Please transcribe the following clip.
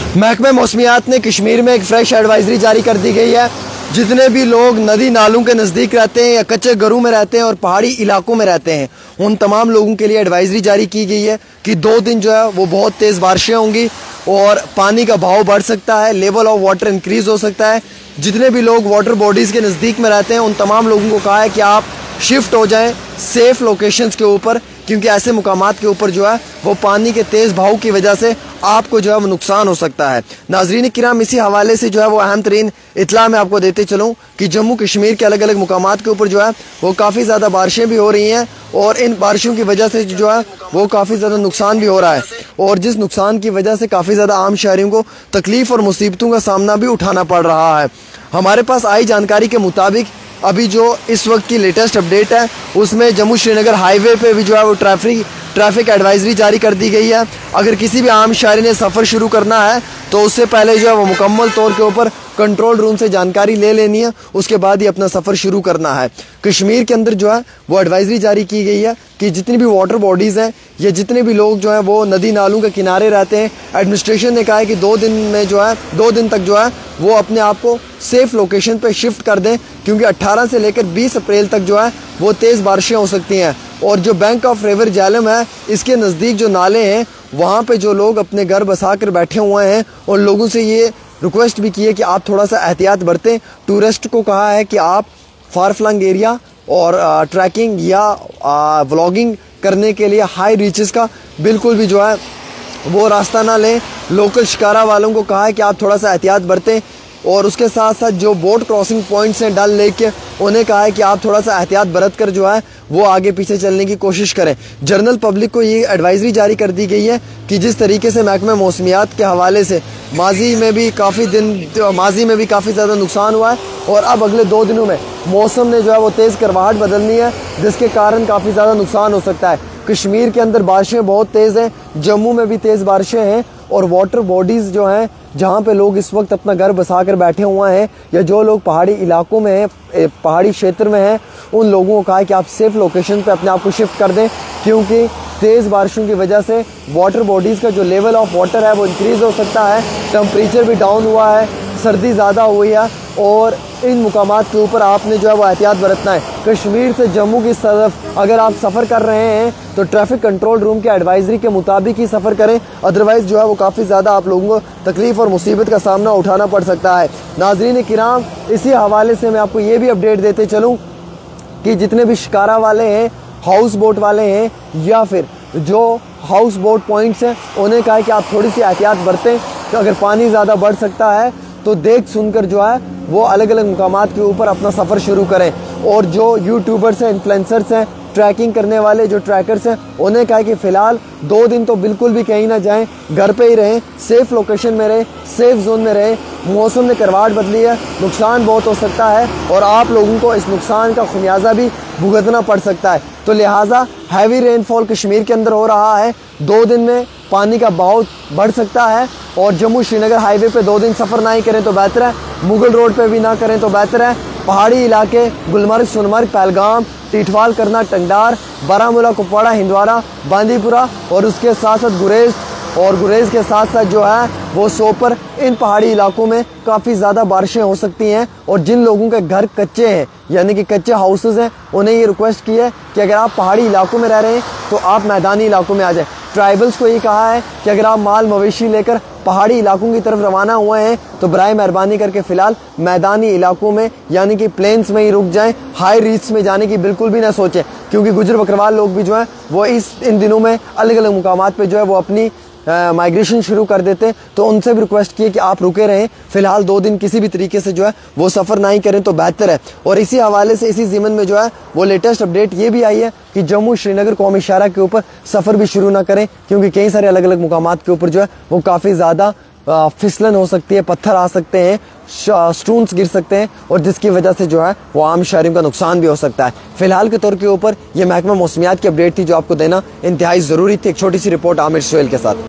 महकमे मौसमियात ने कश्मीर में एक फ्रेश एडवाइजरी जारी कर दी गई है। जितने भी लोग नदी नालों के नज़दीक रहते हैं या कच्चे घरों में रहते हैं और पहाड़ी इलाकों में रहते हैं, उन तमाम लोगों के लिए एडवाइजरी जारी की गई है कि 2 दिन जो है वो बहुत तेज़ बारिशें होंगी और पानी का बहाव बढ़ सकता है, लेवल ऑफ वाटर इंक्रीज हो सकता है। जितने भी लोग वाटर बॉडीज़ के नज़दीक में रहते हैं उन तमाम लोगों को कहा है कि आप शिफ्ट हो जाएं सेफ़ लोकेशंस के ऊपर, क्योंकि ऐसे मुकामात के ऊपर जो है वो पानी के तेज़ बहाव की वजह से आपको जो है वो नुकसान हो सकता है। नाज़रीन किराम, इसी हवाले से जो है वो अहम तरीन इत्तला मैं आपको देते चलूँ कि जम्मू कश्मीर के अलग अलग मुकामात के ऊपर जो है वो काफ़ी ज़्यादा बारिशें भी हो रही हैं और इन बारिशों की वजह से जो है वो काफ़ी ज़्यादा नुकसान भी हो रहा है और जिस नुकसान की वजह से काफ़ी ज़्यादा आम शहरियों को तकलीफ़ और मुसीबतों का सामना भी उठाना पड़ रहा है। हमारे पास आई जानकारी के मुताबिक अभी जो इस वक्त की लेटेस्ट अपडेट है उसमें जम्मू श्रीनगर हाईवे पे भी जो है वो ट्रैफिक एडवाइजरी जारी कर दी गई है। अगर किसी भी आम शहरी ने सफ़र शुरू करना है तो उससे पहले जो है वो मुकम्मल तौर के ऊपर कंट्रोल रूम से जानकारी ले लेनी है, उसके बाद ही अपना सफ़र शुरू करना है। कश्मीर के अंदर जो है वो एडवाइजरी जारी की गई है कि जितनी भी वाटर बॉडीज़ हैं या जितने भी लोग जो हैं वो नदी नालों के किनारे रहते हैं, एडमिनिस्ट्रेशन ने कहा है कि 2 दिन में जो है 2 दिन तक जो है वो अपने आप को सेफ़ लोकेशन पे शिफ्ट कर दें, क्योंकि 18 से लेकर 20 अप्रैल तक जो है वो तेज़ बारिशें हो सकती हैं। और जो बैंक ऑफ रिवर झेलम है इसके नज़दीक जो नाले हैं वहाँ पे जो लोग अपने घर बसा कर बैठे हुए हैं और लोगों से ये रिक्वेस्ट भी की है कि आप थोड़ा सा एहतियात बरतें। टूरिस्ट को कहा है कि आप फार फ्लंग एरिया और ट्रैकिंग या व्लॉगिंग करने के लिए हाई रीचेस का बिल्कुल भी जो है वो रास्ता ना लें। लोकल शिकारा वालों को कहा है कि आप थोड़ा सा एहतियात बरतें और उसके साथ साथ जो बोट क्रॉसिंग पॉइंट्स हैं डल लेक के, उन्हें कहा है कि आप थोड़ा सा एहतियात बरत कर जो है वो आगे पीछे चलने की कोशिश करें। जनरल पब्लिक को ये एडवाइजरी जारी कर दी गई है कि जिस तरीके से महकमे मौसमियात के हवाले से माजी में भी काफ़ी ज़्यादा नुकसान हुआ है और अब अगले 2 दिनों में मौसम ने जो है वो तेज़ करवाहट बदलनी है, जिसके कारण काफ़ी ज़्यादा नुकसान हो सकता है। कश्मीर के अंदर बारिशें बहुत तेज़ हैं, जम्मू में भी तेज़ बारिशें हैं और वाटर बॉडीज़ जो हैं जहाँ पे लोग इस वक्त अपना घर बसा कर बैठे हुए हैं या जो लोग पहाड़ी इलाकों में हैं, पहाड़ी क्षेत्र में हैं, उन लोगों को कहा है कि आप सेफ लोकेशन पे अपने आप को शिफ्ट कर दें, क्योंकि तेज़ बारिशों की वजह से वाटर बॉडीज़ का जो लेवल ऑफ वाटर है वो इंक्रीज़ हो सकता है। टेम्परेचर भी डाउन हुआ है, सर्दी ज़्यादा हुई है और इन मुकामात के ऊपर आपने जो है वो एहतियात बरतना है। कश्मीर से जम्मू की तरफ अगर आप सफ़र कर रहे हैं तो ट्रैफिक कंट्रोल रूम के एडवाइजरी के मुताबिक ही सफ़र करें, अदरवाइज़ जो है वो काफ़ी ज़्यादा आप लोगों को तकलीफ़ और मुसीबत का सामना उठाना पड़ सकता है। नाज़रीन किराम, इसी हवाले से मैं आपको ये भी अपडेट देते चलूँ कि जितने भी शिकारा वाले हैं, हाउस बोट वाले हैं या फिर जो हाउस बोट पॉइंट्स हैं, उन्हें कहा है कि आप थोड़ी सी एहतियात बरतें कि अगर पानी ज़्यादा बढ़ सकता है तो देख सुनकर जो है वो अलग अलग मुकामात के ऊपर अपना सफ़र शुरू करें। और जो यूट्यूबर्स हैं, इन्फ्लुएंसर्स हैं, ट्रैकिंग करने वाले जो ट्रैकर्स हैं, उन्हें कहा कि फ़िलहाल 2 दिन तो बिल्कुल भी कहीं ना जाएं, घर पे ही रहें, सेफ़ लोकेशन में रहें, सेफ़ जोन में रहें। मौसम ने करवाट बदली है, नुकसान बहुत हो सकता है और आप लोगों को इस नुकसान का खुमियाजा भी भुगतना पड़ सकता है। तो लिहाजा हैवी रेनफॉल कश्मीर के अंदर हो रहा है, 2 दिन में पानी का बहाव बढ़ सकता है और जम्मू श्रीनगर हाईवे पे 2 दिन सफ़र ना ही करें तो बेहतर है, मुगल रोड पे भी ना करें तो बेहतर है। पहाड़ी इलाके गुलमर्ग, सोनमर्ग, पहलगाम, टीठवाल, करना, टंगडार, बारामूला, कुपवाड़ा, हिंदवारा, बांदीपुरा और उसके साथ साथ गुरेज के साथ साथ जो है वो सोपर, इन पहाड़ी इलाकों में काफ़ी ज़्यादा बारिशें हो सकती हैं। और जिन लोगों के घर कच्चे हैं यानी कि कच्चे हाउसेस हैं, उन्हें ये रिक्वेस्ट की है कि अगर आप पहाड़ी इलाकों में रह रहे हैं तो आप मैदानी इलाकों में आ जाएं। ट्राइबल्स को ये कहा है कि अगर आप माल मवेशी लेकर पहाड़ी इलाकों की तरफ रवाना हुए हैं तो बराए मेहरबानी करके फ़िलहाल मैदानी इलाकों में यानी कि प्लेन्स में ही रुक जाएं, हाई रीच में जाने की बिल्कुल भी ना सोचें, क्योंकि गुजर बकरवाल लोग भी जो हैं वो इन दिनों में अलग अलग मुकामात पे जो है वो अपनी माइग्रेशन शुरू कर देते हैं। तो उनसे भी रिक्वेस्ट की है कि आप रुके रहें, फ़िलहाल 2 दिन किसी भी तरीके से जो है वो सफ़र ना ही करें तो बेहतर है। और इसी हवाले से इसी ज़िमन में जो है वो लेटेस्ट अपडेट ये भी आई है कि जम्मू श्रीनगर कौमी शाहरा के ऊपर सफ़र भी शुरू ना करें, क्योंकि कई सारे अलग अलग मुकामात के ऊपर जो है वो काफ़ी ज़्यादा फिसलन हो सकती है, पत्थर आ सकते हैं, स्टोन्स गिर सकते हैं और जिसकी वजह से जो है वो आम शहरियों का नुकसान भी हो सकता है। फिलहाल के तौर के ऊपर ये महकमा मौसमियात की अपडेट थी जो आपको देना इंतहाई ज़रूरी थी। एक छोटी सी रिपोर्ट आमिर सोहेल के साथ।